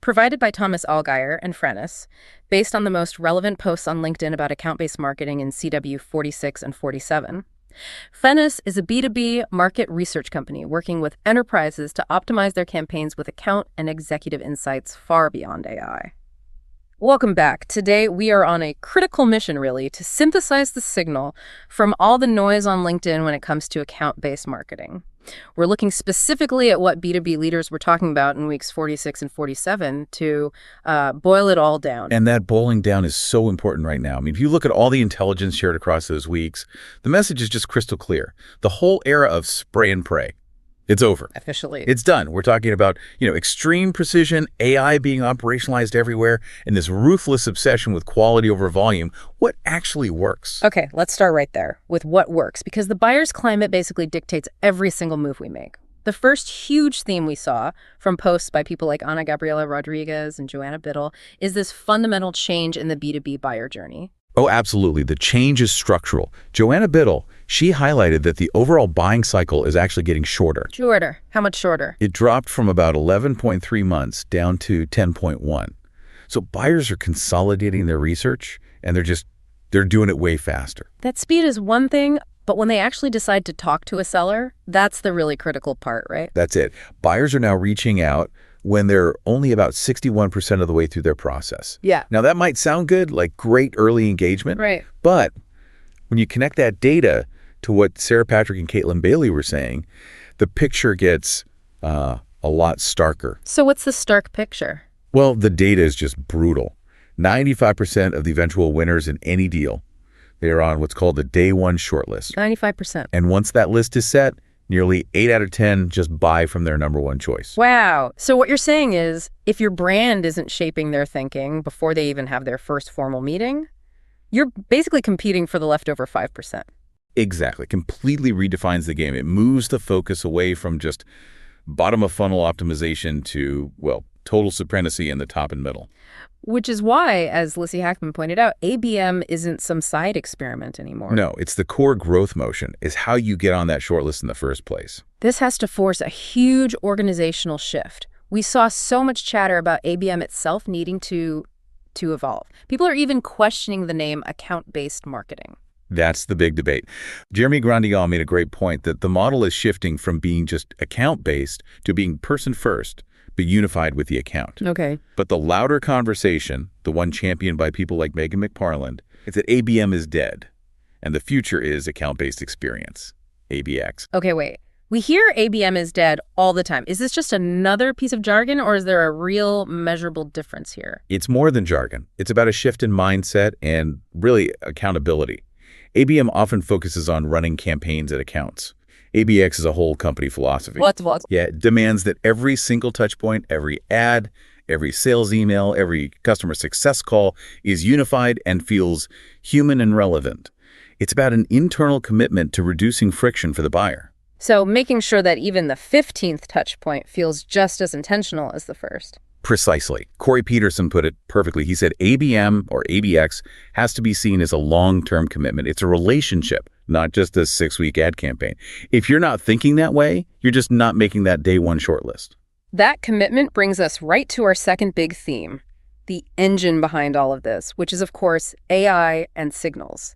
provided by Thomas Allgaier and Frennis, based on the most relevant posts on LinkedIn about account-based marketing in CW 46 and 47. Frennis is a B2B market research company working with enterprises to optimize their campaigns with account and executive insights far beyond AI. Welcome back. Today, we are on a critical mission, really, to synthesize the signal from all the noise on LinkedIn when it comes to account-based marketing. We're looking specifically at what B2B leaders were talking about in weeks 46 and 47 to boil it all down. And that boiling down is so important right now. I mean, if you look at all the intelligence shared across those weeks, the message is just crystal clear. The whole era of spray and pray, it's over. Officially. It's done. We're talking about, extreme precision, AI being operationalized everywhere, and this ruthless obsession with quality over volume. What actually works? Okay, let's start right there with what works, because the buyer's climate basically dictates every single move we make. The first huge theme we saw from posts by people like Ana Gabriela Rodriguez and Joanna Biddle is this fundamental change in the B2B buyer journey. Oh, absolutely. The change is structural. Joanna Biddle, she highlighted that the overall buying cycle is actually getting shorter. Shorter? How much shorter? It dropped from about 11.3 months down to 10.1. So buyers are consolidating their research, and they're doing it way faster. That speed is one thing, but when they actually decide to talk to a seller, that's the really critical part, right? That's it. Buyers are now reaching out when they're only about 61% of the way through their process. Yeah. Now, that might sound good, like great early engagement. Right. But when you connect that data to what Sarah Patrick and Caitlin Bailey were saying, the picture gets a lot starker. So what's the stark picture? Well, the data is just brutal. 95% of the eventual winners in any deal, they are on what's called the day one shortlist. 95%. And once that list is set, nearly 8 out of 10 just buy from their number one choice. Wow. So what you're saying is, if your brand isn't shaping their thinking before they even have their first formal meeting, you're basically competing for the leftover 5%. Exactly. Completely redefines the game. It moves the focus away from just bottom-of-funnel optimization to, total supremacy in the top and middle. Which is why, as Lissy Hackman pointed out, ABM isn't some side experiment anymore. No, it's the core growth motion. Is how you get on that shortlist in the first place. This has to force a huge organizational shift. We saw so much chatter about ABM itself needing to evolve. People are even questioning the name account-based marketing. That's the big debate. Jeremy Grandillon made a great point that the model is shifting from being just account-based to being person-first, but unified with the account. Okay. But the louder conversation, the one championed by people like Megan McParland, is that ABM is dead, and the future is account-based experience, ABX. Okay, wait. We hear ABM is dead all the time. Is this just another piece of jargon, or is there a real measurable difference here? It's more than jargon. It's about a shift in mindset and really accountability. ABM often focuses on running campaigns at accounts. ABX is a whole company philosophy. What? Yeah, it demands that every single touch point, every ad, every sales email, every customer success call is unified and feels human and relevant. It's about an internal commitment to reducing friction for the buyer. So making sure that even the 15th touch point feels just as intentional as the first. Precisely. Corey Peterson put it perfectly. He said ABM or ABX has to be seen as a long-term commitment. It's a relationship, not just a 6-week ad campaign. If you're not thinking that way, you're just not making that day one shortlist. That commitment brings us right to our second big theme, the engine behind all of this, which is, of course, AI and signals.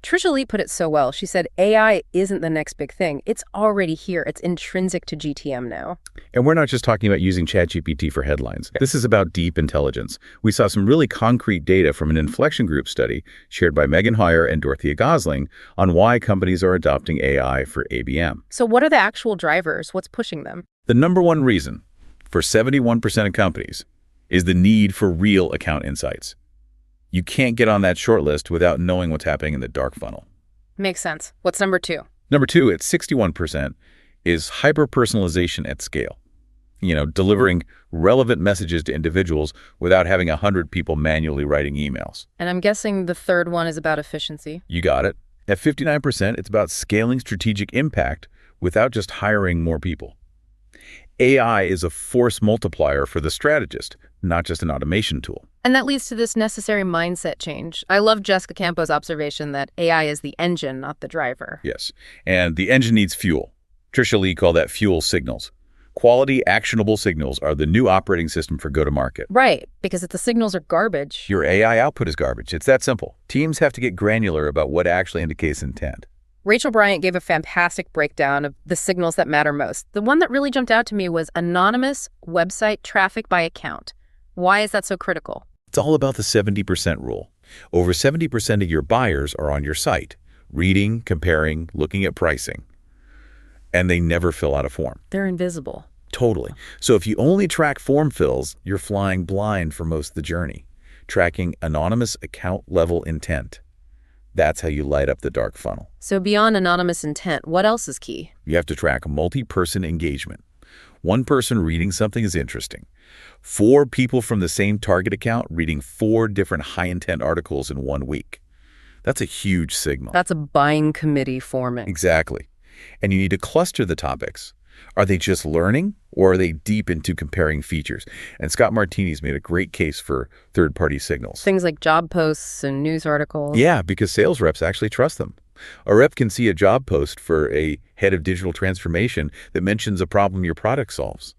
Trisha Lee put it so well. She said, AI isn't the next big thing. It's already here. It's intrinsic to GTM now. And we're not just talking about using ChatGPT for headlines. This is about deep intelligence. We saw some really concrete data from an Inflection Group study shared by Megan Hoyer and Dorothea Gosling on why companies are adopting AI for ABM. So what are the actual drivers? What's pushing them? The number one reason for 71% of companies is the need for real account insights. You can't get on that short list without knowing what's happening in the dark funnel. Makes sense. What's number two? Number two, at 61%, is hyper-personalization at scale. Delivering relevant messages to individuals without having 100 people manually writing emails. And I'm guessing the third one is about efficiency. You got it. At 59%, it's about scaling strategic impact without just hiring more people. AI is a force multiplier for the strategist, not just an automation tool. And that leads to this necessary mindset change. I love Jessica Campo's observation that AI is the engine, not the driver. Yes, and the engine needs fuel. Trisha Lee called that fuel signals. Quality, actionable signals are the new operating system for go-to-market. Right, because if the signals are garbage. Your AI output is garbage. It's that simple. Teams have to get granular about what actually indicates intent. Rachel Bryant gave a fantastic breakdown of the signals that matter most. The one that really jumped out to me was anonymous website traffic by account. Why is that so critical? It's all about the 70% rule. Over 70% of your buyers are on your site, reading, comparing, looking at pricing. And they never fill out a form. They're invisible. Totally. So if you only track form fills, you're flying blind for most of the journey. Tracking anonymous account-level intent. That's how you light up the dark funnel. So beyond anonymous intent, what else is key? You have to track multi-person engagement. One person reading something is interesting. 4 people from the same target account reading 4 different high-intent articles in 1 week. That's a huge signal. That's a buying committee forming. Exactly. And you need to cluster the topics. Are they just learning, or are they deep into comparing features? And Scott Martini's made a great case for third-party signals. Things like job posts and news articles. Yeah, because sales reps actually trust them. A rep can see a job post for a head of digital transformation that mentions a problem your product solves.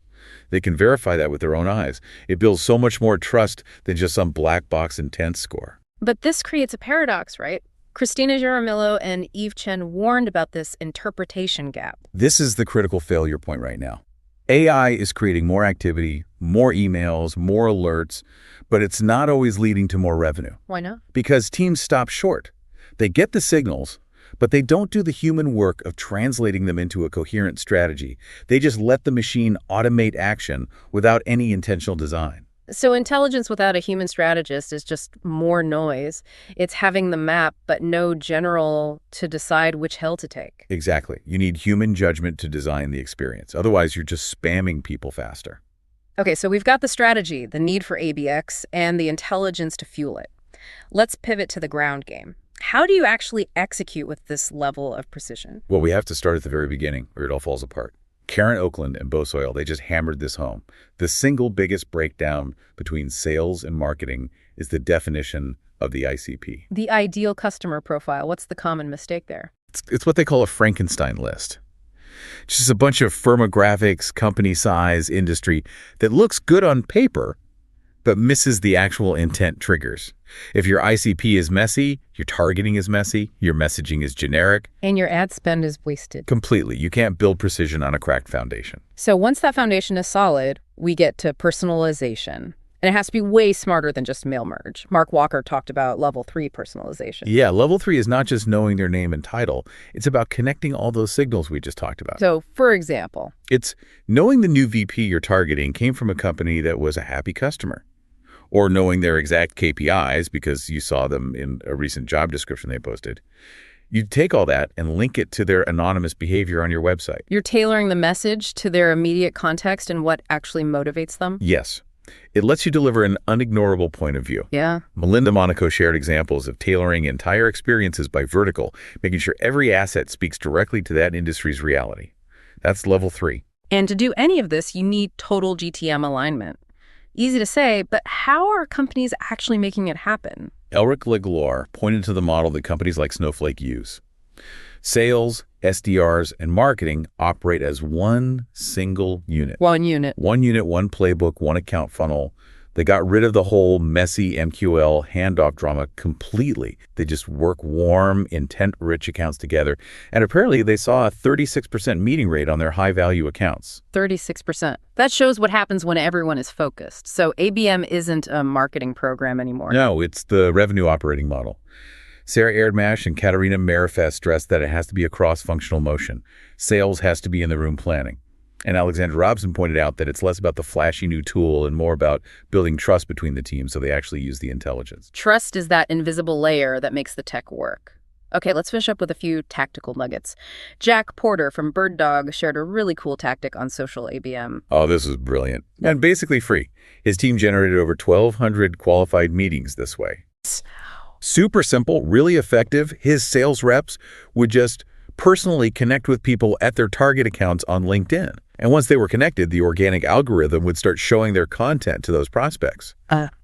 They can verify that with their own eyes. It builds so much more trust than just some black box intent score. But this creates a paradox, right? Christina Jaramillo and Eve Chen warned about this interpretation gap. This is the critical failure point right now. AI is creating more activity, more emails, more alerts, but it's not always leading to more revenue. Why not? Because teams stop short. They get the signals, but they don't do the human work of translating them into a coherent strategy. They just let the machine automate action without any intentional design. So intelligence without a human strategist is just more noise. It's having the map, but no general to decide which hill to take. Exactly. You need human judgment to design the experience. Otherwise, you're just spamming people faster. Okay, so we've got the strategy, the need for ABX, and the intelligence to fuel it. Let's pivot to the ground game. How do you actually execute with this level of precision? Well, we have to start at the very beginning, or it all falls apart. Karen Oakland and Bo Soil, they just hammered this home. The single biggest breakdown between sales and marketing is the definition of the ICP. The ideal customer profile. What's the common mistake there? It's what they call a Frankenstein list. Just a bunch of firmographics, company size, industry that looks good on paper, but misses the actual intent triggers. If your ICP is messy, your targeting is messy, your messaging is generic. And your ad spend is wasted. Completely. You can't build precision on a cracked foundation. So once that foundation is solid, we get to personalization. And it has to be way smarter than just mail merge. Mark Walker talked about level 3 personalization. Yeah, level 3 is not just knowing their name and title. It's about connecting all those signals we just talked about. So, for example, it's knowing the new VP you're targeting came from a company that was a happy customer. Or knowing their exact KPIs because you saw them in a recent job description they posted. You take all that and link it to their anonymous behavior on your website. You're tailoring the message to their immediate context and what actually motivates them? Yes. It lets you deliver an unignorable point of view. Yeah. Melinda Monaco shared examples of tailoring entire experiences by vertical, making sure every asset speaks directly to that industry's reality. That's level 3. And to do any of this, you need total GTM alignment. Easy to say, but how are companies actually making it happen? Elric Legloire pointed to the model that companies like Snowflake use. Sales, SDRs, and marketing operate as one single unit. One unit. One unit, one playbook, one account funnel. They got rid of the whole messy MQL handoff drama completely. They just work warm, intent-rich accounts together. And apparently they saw a 36% meeting rate on their high-value accounts. 36%. That shows what happens when everyone is focused. So ABM isn't a marketing program anymore. No, it's the revenue operating model. Sarah Erdmash and Katarina Marifest stressed that it has to be a cross-functional motion. Sales has to be in the room planning. And Alexandra Robson pointed out that it's less about the flashy new tool and more about building trust between the teams so they actually use the intelligence. Trust is that invisible layer that makes the tech work. Okay, let's finish up with a few tactical nuggets. Jack Porter from Bird Dog shared a really cool tactic on social ABM. Oh, this was brilliant. And basically free. His team generated over 1,200 qualified meetings this way. Super simple, really effective. His sales reps would just personally connect with people at their target accounts on LinkedIn. And once they were connected, the organic algorithm would start showing their content to those prospects.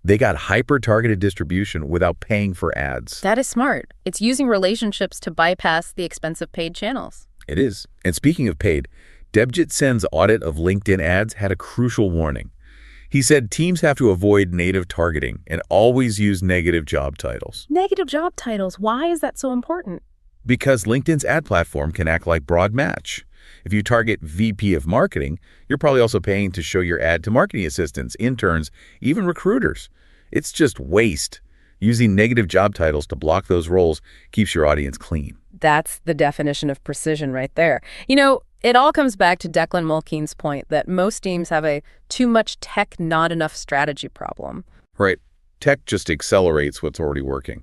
They got hyper-targeted distribution without paying for ads. That is smart. It's using relationships to bypass the expensive paid channels. It is. And speaking of paid, Debjit Sen's audit of LinkedIn ads had a crucial warning. He said teams have to avoid native targeting and always use negative job titles. Negative job titles. Why is that so important? Because LinkedIn's ad platform can act like broad match. If you target VP of marketing, you're probably also paying to show your ad to marketing assistants, interns, even recruiters. It's just waste. Using negative job titles to block those roles keeps your audience clean. That's the definition of precision right there. You know, it all comes back to Declan Mulkeen's point that most teams have a too much tech, not enough strategy problem. Right. Tech just accelerates what's already working.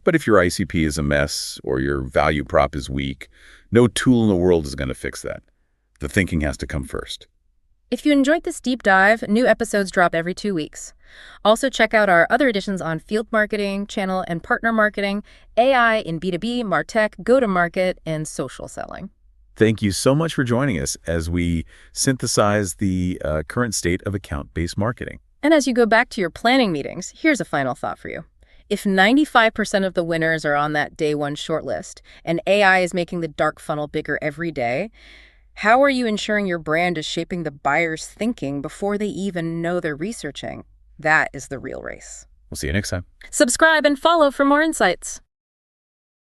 But if your ICP is a mess or your value prop is weak, no tool in the world is going to fix that. The thinking has to come first. If you enjoyed this deep dive, new episodes drop every 2 weeks. Also check out our other editions on field marketing, channel and partner marketing, AI in B2B, MarTech, go-to-market, and social selling. Thank you so much for joining us as we synthesize the current state of account-based marketing. And as you go back to your planning meetings, here's a final thought for you. If 95% of the winners are on that day one shortlist and AI is making the dark funnel bigger every day, how are you ensuring your brand is shaping the buyer's thinking before they even know they're researching? That is the real race. We'll see you next time. Subscribe and follow for more insights.